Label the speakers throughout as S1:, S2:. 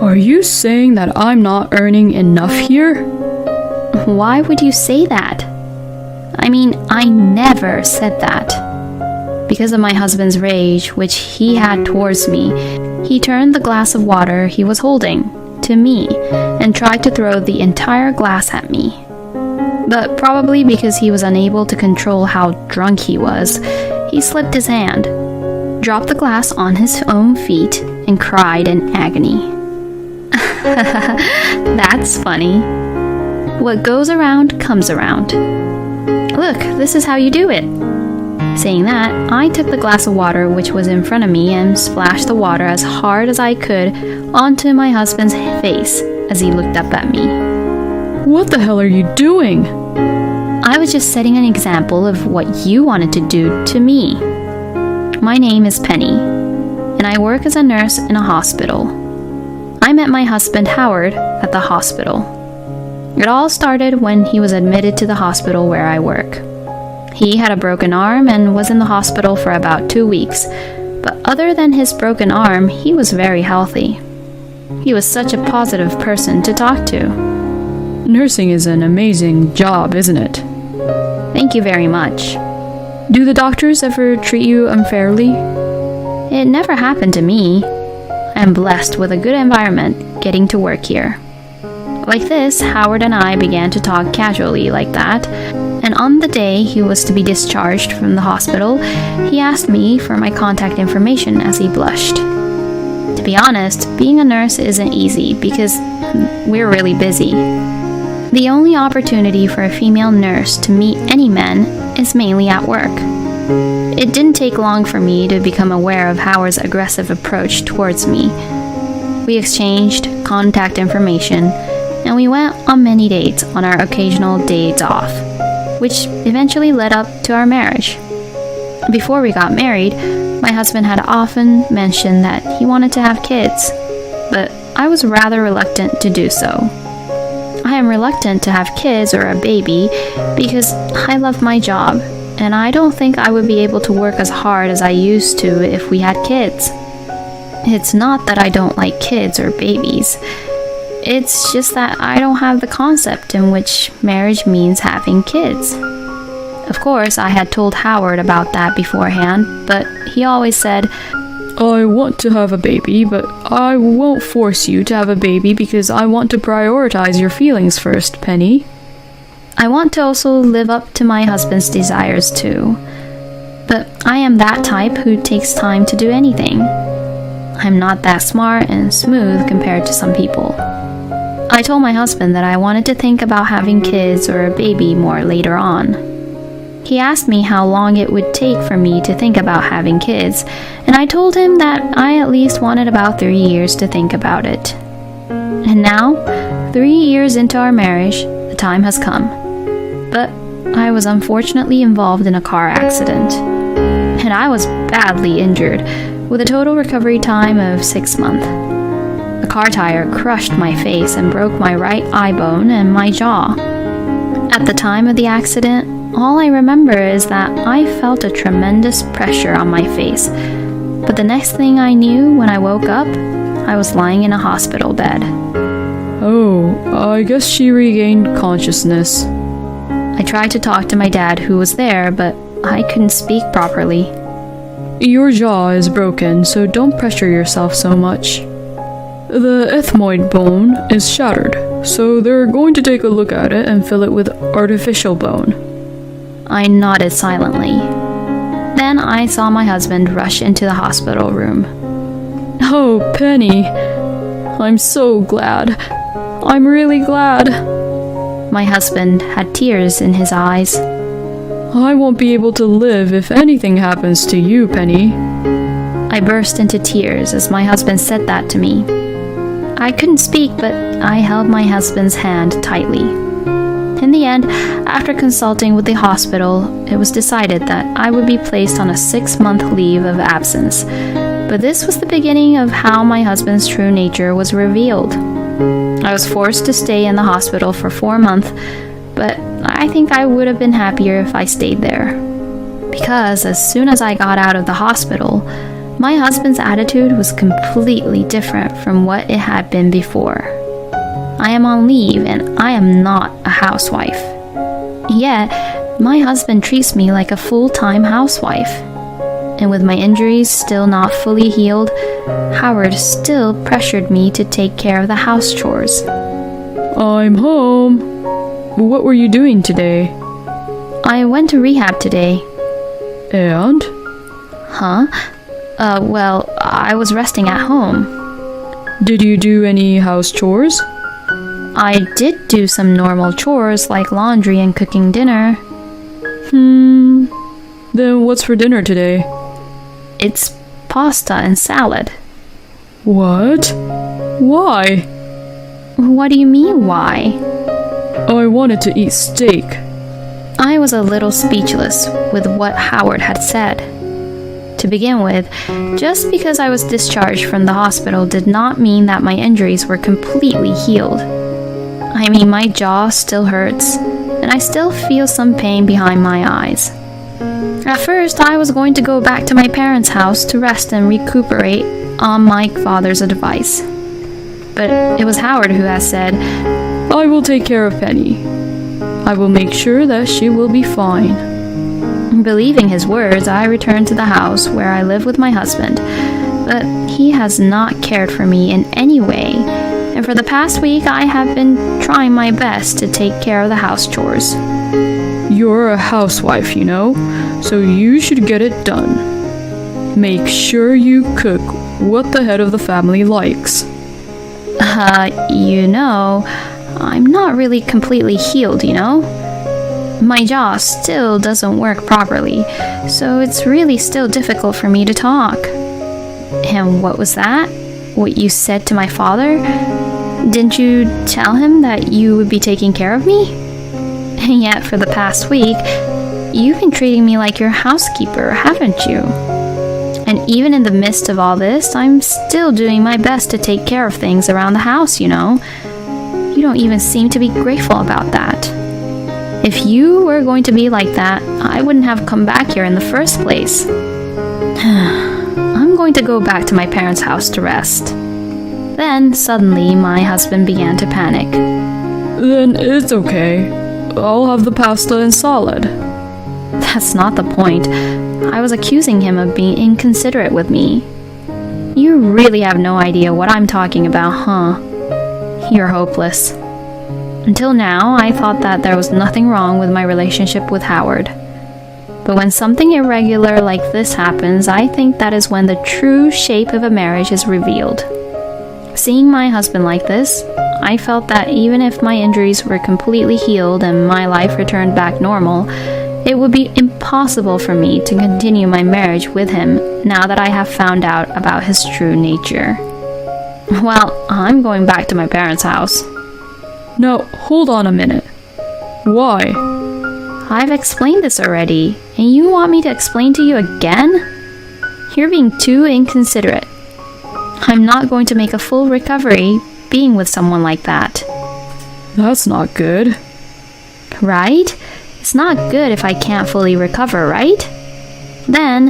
S1: Are you saying that I'm not earning enough here?
S2: Why would you say that? I mean, I never said that. Because of my husband's rage, which he had towards me, he turned the glass of water he was holding to me and tried to throw the entire glass at me. But probably because he was unable to control how drunk he was, he slipped his hand, dropped the glass on his own feet, and cried in agony. That's funny. What goes around comes around. Look, this is how you do it. Saying that, I took the glass of water which was in front of me and splashed the water as hard as I could onto my husband's face as he looked up at me.
S1: What the hell are you doing?
S2: I was just setting an example of what you wanted to do to me. My name is Penny, and I work as a nurse in a hospital. I met my husband Howard at the hospital. It all started when he was admitted to the hospital where I work. He had a broken arm and was in the hospital for about 2 weeks, but other than his broken arm, he was very healthy. He was such a positive person to talk to.
S1: Nursing is an amazing job, isn't it?
S2: Thank you very much.
S1: Do the doctors ever treat you unfairly?
S2: It never happened to me. I am blessed with a good environment getting to work here. Like this, Howard and I began to talk casually like that, and on the day he was to be discharged from the hospital, he asked me for my contact information as he blushed. To be honest, being a nurse isn't easy because we're really busy. The only opportunity for a female nurse to meet any men is mainly at work. It didn't take long for me to become aware of Howard's aggressive approach towards me. We exchanged contact information, and we went on many dates on our occasional days off, which eventually led up to our marriage. Before we got married, my husband had often mentioned that he wanted to have kids, but I was rather reluctant to do so. I am reluctant to have kids or a baby because I love my job, and I don't think I would be able to work as hard as I used to if we had kids. It's not that I don't like kids or babies. It's just that I don't have the concept in which marriage means having kids. Of course, I had told Howard about that beforehand, but he always said,
S1: I want to have a baby, but I won't force you to have a baby because I want to prioritize your feelings first, Penny.
S2: I want to also live up to my husband's desires too. But I am that type who takes time to do anything. I'm not that smart and smooth compared to some people. I told my husband that I wanted to think about having kids or a baby more later on. He asked me how long it would take for me to think about having kids, and I told him that I at least wanted about 3 years to think about it. And now, 3 years into our marriage, the time has come. But I was unfortunately involved in a car accident, and I was badly injured, with a total recovery time of 6 months. The car tire crushed my face and broke my right eye bone and my jaw. At the time of the accident, all I remember is that I felt a tremendous pressure on my face, but the next thing I knew when I woke up, I was lying in a hospital bed.
S1: Oh, I guess she regained consciousness.
S2: I tried to talk to my dad who was there, but I couldn't speak properly.
S1: Your jaw is broken, so don't pressure yourself so much. The ethmoid bone is shattered, so they're going to take a look at it and fill it with artificial bone.
S2: I nodded silently. Then I saw my husband rush into the hospital room.
S1: Oh, Penny. I'm so glad. I'm really glad.
S2: My husband had tears in his eyes.
S1: I won't be able to live if anything happens to you, Penny.
S2: I burst into tears as my husband said that to me. I couldn't speak, but I held my husband's hand tightly. In the end, after consulting with the hospital, it was decided that I would be placed on a 6-month leave of absence. But this was the beginning of how my husband's true nature was revealed. I was forced to stay in the hospital for 4 months, but I think I would have been happier if I stayed there. Because as soon as I got out of the hospital, My husband's attitude was completely different from what it had been before. I am on leave and I am not a housewife. Yet, my husband treats me like a full-time housewife. And with my injuries still not fully healed, Howard still pressured me to take care of the house chores.
S1: I'm home. What were you doing today?
S2: I went to rehab today.
S1: And?
S2: Huh? Well, I was resting at home.
S1: Did you do any house chores?
S2: I did do some normal chores like laundry and cooking dinner.
S1: Then what's for dinner today?
S2: It's pasta and salad.
S1: What? Why?
S2: What do you mean, why?
S1: I wanted to eat steak.
S2: I was a little speechless with what Howard had said. To begin with, just because I was discharged from the hospital did not mean that my injuries were completely healed. I mean, my jaw still hurts, and I still feel some pain behind my eyes. At first, I was going to go back to my parents' house to rest and recuperate on my father's advice. But it was Howard who has said,
S1: I will take care of Penny. I will make sure that she will be fine.
S2: Believing his words, I returned to the house where I live with my husband, but he has not cared for me in any way, and for the past week I have been trying my best to take care of the house chores.
S1: You're a housewife, you know, so you should get it done. Make sure you cook what the head of the family likes.
S2: I'm not really completely healed, you know? My jaw still doesn't work properly, so it's really still difficult for me to talk. And what was that? What you said to my father? Didn't you tell him that you would be taking care of me? And yet for the past week, you've been treating me like your housekeeper, haven't you? And even in the midst of all this, I'm still doing my best to take care of things around the house, you know? You don't even seem to be grateful about that. If you were going to be like that, I wouldn't have come back here in the first place. I'm going to go back to my parents' house to rest. Then, suddenly, my husband began to panic.
S1: Then it's okay. I'll have the pasta and salad.
S2: That's not the point. I was accusing him of being inconsiderate with me. You really have no idea what I'm talking about, huh? You're hopeless. Until now, I thought that there was nothing wrong with my relationship with Howard. But when something irregular like this happens, I think that is when the true shape of a marriage is revealed. Seeing my husband like this, I felt that even if my injuries were completely healed and my life returned back normal, it would be impossible for me to continue my marriage with him now that I have found out about his true nature. Well, I'm going back to my parents' house.
S1: Now, hold on a minute. Why?
S2: I've explained this already, and you want me to explain to you again? You're being too inconsiderate. I'm not going to make a full recovery being with someone like that.
S1: That's not good.
S2: Right? It's not good if I can't fully recover, right? Then...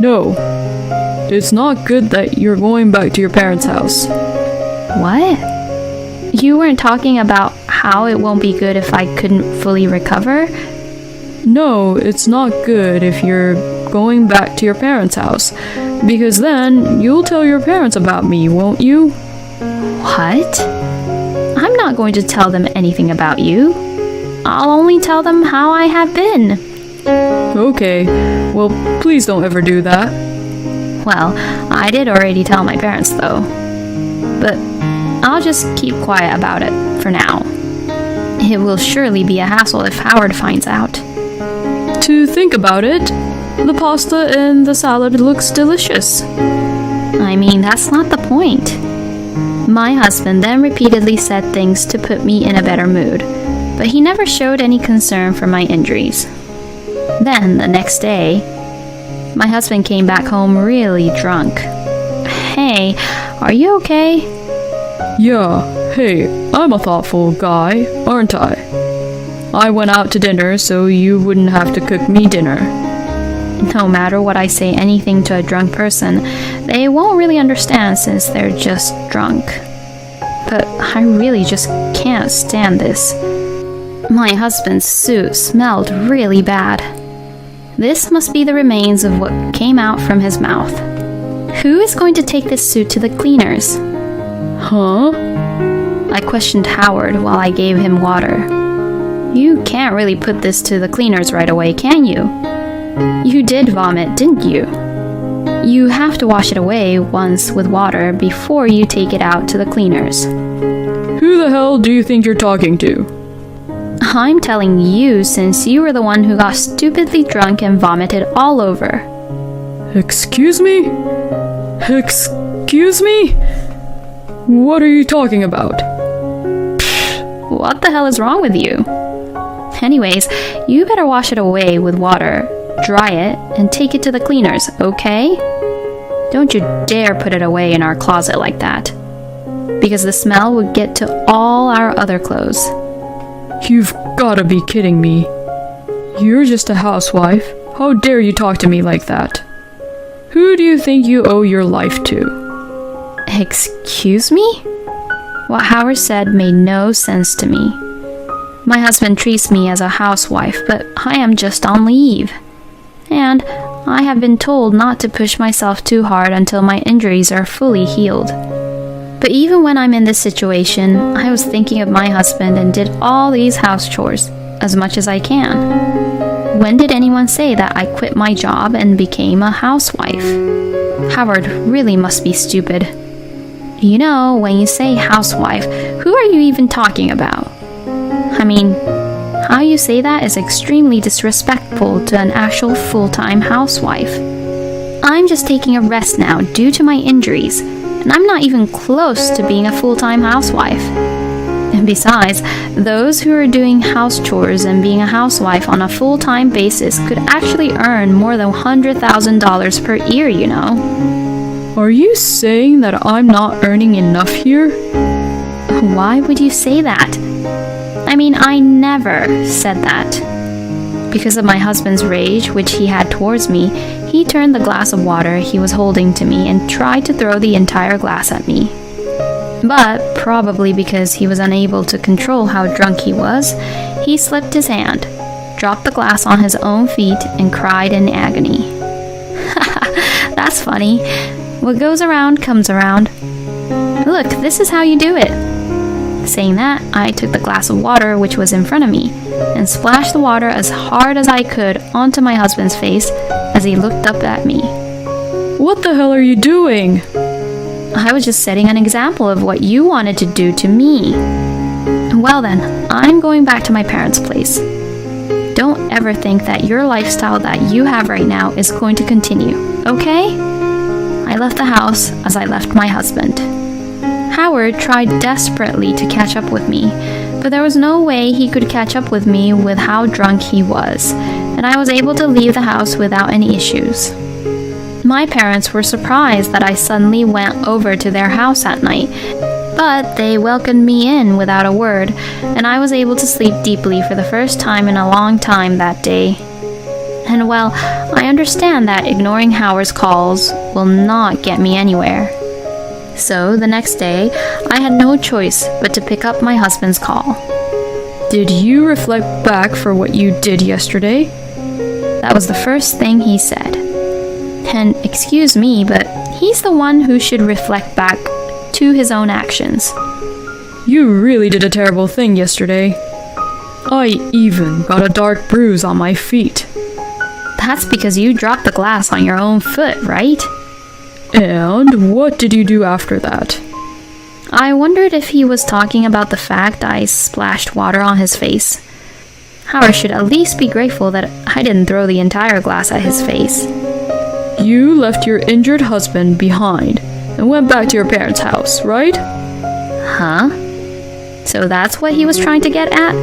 S1: No. It's not good that you're going back to your parents' house.
S2: What? You weren't talking about how it won't be good if I couldn't fully recover?
S1: No, it's not good if you're going back to your parents' house, because then you'll tell your parents about me, won't you?
S2: What? I'm not going to tell them anything about you. I'll only tell them how I have been.
S1: Okay, well, please don't ever do that.
S2: Well, I did already tell my parents, though. But I'll just keep quiet about it for now. It will surely be a hassle if Howard finds out.
S1: To think about it, the pasta and the salad looks delicious.
S2: I mean, that's not the point. My husband then repeatedly said things to put me in a better mood, but he never showed any concern for my injuries. Then, the next day, my husband came back home really drunk. Hey, are you okay?
S1: Yeah, hey, I'm a thoughtful guy, aren't I? I went out to dinner so you wouldn't have to cook me dinner.
S2: No matter what I say anything to a drunk person, they won't really understand since they're just drunk. But I really just can't stand this. My husband's suit smelled really bad. This must be the remains of what came out from his mouth. Who is going to take this suit to the cleaners?
S1: Huh?
S2: I questioned Howard while I gave him water. You can't really put this to the cleaners right away, can you? You did vomit, didn't you? You have to wash it away once with water before you take it out to the cleaners.
S1: Who the hell do you think you're talking to?
S2: I'm telling you since you were the one who got stupidly drunk and vomited all over.
S1: Excuse me? Excuse me? What are you talking about?
S2: What the hell is wrong with you? Anyways, you better wash it away with water, dry it, and take it to the cleaners, okay? Don't you dare put it away in our closet like that, because the smell would get to all our other clothes.
S1: You've gotta be kidding me. You're just a housewife. How dare you talk to me like that? Who do you think you owe your life to?
S2: Excuse me? What Howard said made no sense to me. My husband treats me as a housewife, but I am just on leave. And I have been told not to push myself too hard until my injuries are fully healed. But even when I'm in this situation, I was thinking of my husband and did all these house chores as much as I can. When did anyone say that I quit my job and became a housewife? Howard really must be stupid. You know, when you say housewife, who are you even talking about? I mean, how you say that is extremely disrespectful to an actual full-time housewife. I'm just taking a rest now due to my injuries, and I'm not even close to being a full-time housewife. And besides, those who are doing house chores and being a housewife on a full-time basis could actually earn more than $100,000 per year, you know.
S1: Are you saying that I'm not earning enough here?
S2: Why would you say that? I mean, I never said that. Because of my husband's rage, which he had towards me, he turned the glass of water he was holding to me and tried to throw the entire glass at me. But, probably because he was unable to control how drunk he was, he slipped his hand, dropped the glass on his own feet, and cried in agony. That's funny. What goes around comes around. Look, this is how you do it. Saying that, I took the glass of water which was in front of me and splashed the water as hard as I could onto my husband's face as he looked up at me.
S1: What the hell are you doing?
S2: I was just setting an example of what you wanted to do to me. Well then, I'm going back to my parents' place. Don't ever think that your lifestyle that you have right now is going to continue, okay? I left the house as I left my husband. Howard tried desperately to catch up with me, but there was no way he could catch up with me with how drunk he was, and I was able to leave the house without any issues. My parents were surprised that I suddenly went over to their house at night, but they welcomed me in without a word, and I was able to sleep deeply for the first time in a long time that day. And well, I understand that ignoring Howard's calls will not get me anywhere. So the next day, I had no choice but to pick up my husband's call.
S1: Did you reflect back for what you did yesterday?
S2: That was the first thing he said. And excuse me, but he's the one who should reflect back to his own actions.
S1: You really did a terrible thing yesterday. I even got a dark bruise on my feet.
S2: That's because you dropped the glass on your own foot, right?
S1: And what did you do after that?
S2: I wondered if he was talking about the fact I splashed water on his face. Howard should at least be grateful that I didn't throw the entire glass at his face.
S1: You left your injured husband behind and went back to your parents' house, right?
S2: Huh? So that's what he was trying to get at?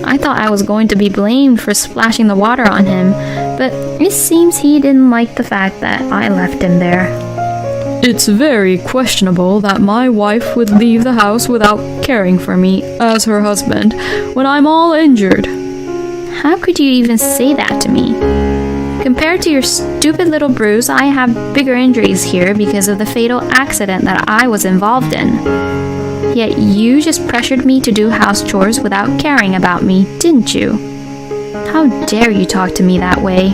S2: I thought I was going to be blamed for splashing the water on him, but it seems he didn't like the fact that I left him there.
S1: It's very questionable that my wife would leave the house without caring for me as her husband when I'm all injured.
S2: How could you even say that to me? Compared to your stupid little bruise, I have bigger injuries here because of the fatal accident that I was involved in. Yet you just pressured me to do house chores without caring about me, didn't you? How dare you talk to me that way?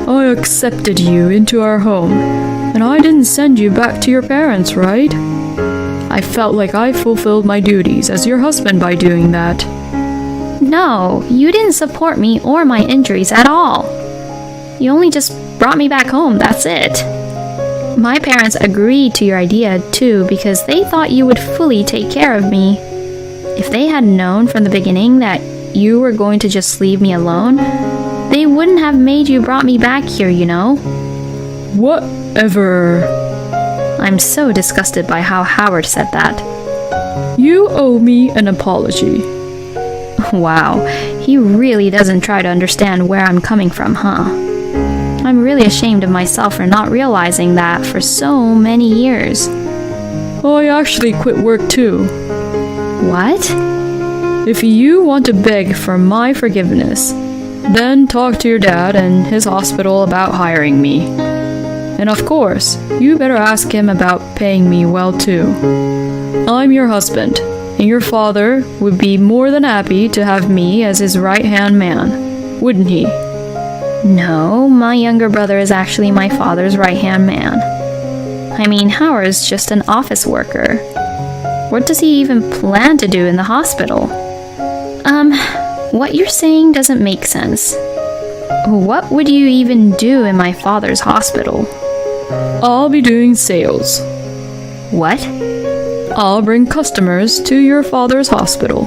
S1: I accepted you into our home, and I didn't send you back to your parents, right? I felt like I fulfilled my duties as your husband by doing that.
S2: No, you didn't support me or my injuries at all. You only just brought me back home, that's it. My parents agreed to your idea too because they thought you would fully take care of me. If they had known from the beginning that you were going to just leave me alone, they wouldn't have made you brought me back here, you know?
S1: Whatever.
S2: I'm so disgusted by how Howard said that.
S1: You owe me an apology.
S2: Wow, he really doesn't try to understand where I'm coming from, huh? I'm really ashamed of myself for not realizing that for so many years.
S1: I actually quit work too.
S2: What?
S1: If you want to beg for my forgiveness, then talk to your dad and his hospital about hiring me. And of course, you better ask him about paying me well too. I'm your husband, and your father would be more than happy to have me as his right-hand man, wouldn't he?
S2: No, my younger brother is actually my father's right-hand man. I mean, Howard's just an office worker. What does he even plan to do in the hospital? What you're saying doesn't make sense. What would you even do in my father's hospital?
S1: I'll be doing sales.
S2: What?
S1: I'll bring customers to your father's hospital.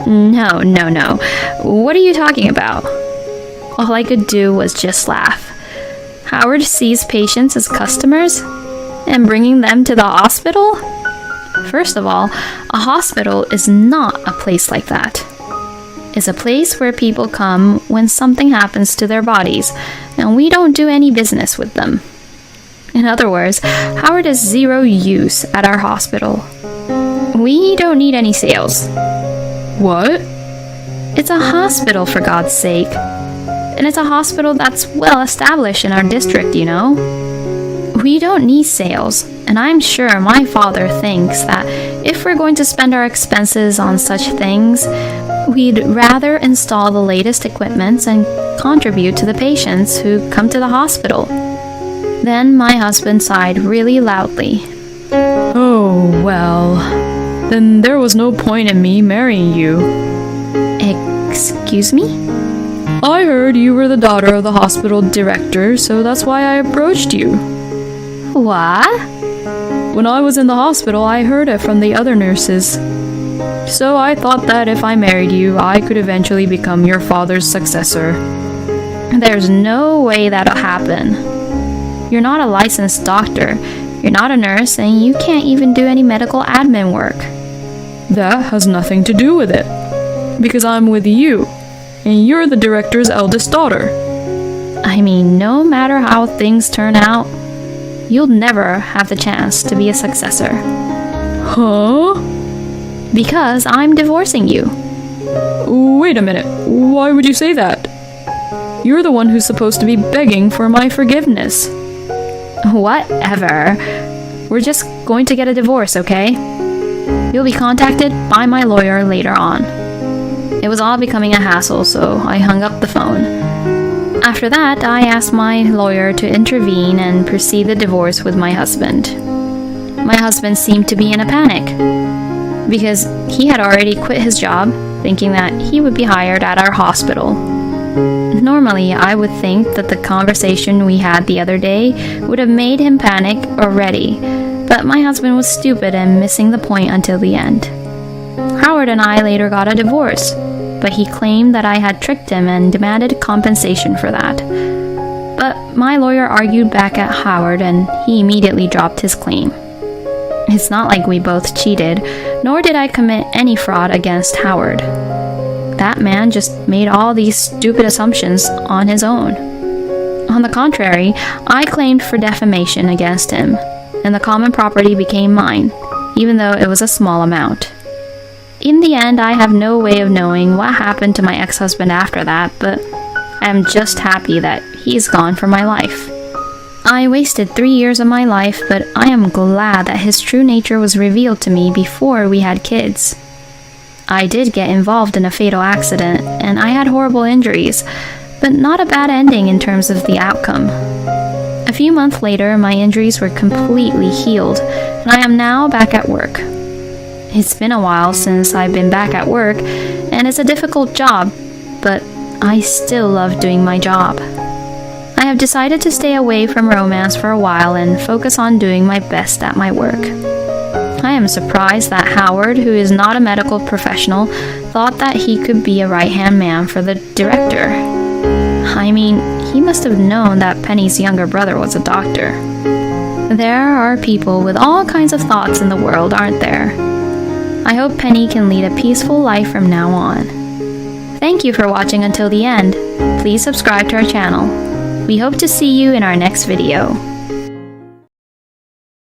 S2: No. What are you talking about? All I could do was just laugh. Howard sees patients as customers? And bringing them to the hospital? First of all, a hospital is not a place like that. It's a place where people come when something happens to their bodies, and we don't do any business with them. In other words, Howard is zero use at our hospital. We don't need any sales.
S1: What?
S2: It's a hospital, for God's sake. And it's a hospital that's well established in our district, you know? We don't need sales, and I'm sure my father thinks that if we're going to spend our expenses on such things, we'd rather install the latest equipments and contribute to the patients who come to the hospital. Then my husband sighed really loudly.
S1: Oh, well, then there was no point in me marrying you.
S2: Excuse me?
S1: I heard you were the daughter of the hospital director, so that's why I approached you.
S2: What?
S1: When I was in the hospital, I heard it from the other nurses. So I thought that if I married you, I could eventually become your father's successor.
S2: There's no way that'll happen. You're not a licensed doctor, you're not a nurse, and you can't even do any medical admin work.
S1: That has nothing to do with it. Because I'm with you, and you're the director's eldest daughter.
S2: I mean, no matter how things turn out, you'll never have the chance to be a successor.
S1: Huh?
S2: Because I'm divorcing you.
S1: Wait a minute, why would you say that? You're the one who's supposed to be begging for my forgiveness.
S2: Whatever. We're just going to get a divorce, okay? You'll be contacted by my lawyer later on. It was all becoming a hassle, so I hung up the phone. After that, I asked my lawyer to intervene and proceed the divorce with my husband. My husband seemed to be in a panic, because he had already quit his job, thinking that he would be hired at our hospital. Normally, I would think that the conversation we had the other day would have made him panic already, but my husband was stupid and missing the point until the end. Howard and I later got a divorce, but he claimed that I had tricked him and demanded compensation for that. But my lawyer argued back at Howard and he immediately dropped his claim. It's not like we both cheated, nor did I commit any fraud against Howard. That man just made all these stupid assumptions on his own. On the contrary, I claimed for defamation against him, and the common property became mine, even though it was a small amount. In the end, I have no way of knowing what happened to my ex-husband after that, but I am just happy that he's gone from my life. I wasted 3 years of my life, but I am glad that his true nature was revealed to me before we had kids. I did get involved in a fatal accident, and I had horrible injuries, but not a bad ending in terms of the outcome. A few months later, my injuries were completely healed, and I am now back at work. It's been a while since I've been back at work, and it's a difficult job, but I still love doing my job. I have decided to stay away from romance for a while and focus on doing my best at my work. I am surprised that Howard, who is not a medical professional, thought that he could be a right-hand man for the director. I mean, he must have known that Penny's younger brother was a doctor. There are people with all kinds of thoughts in the world, aren't there? I hope Penny can lead a peaceful life from now on. Thank you for watching until the end. Please subscribe to our channel. We hope to see you in our next video.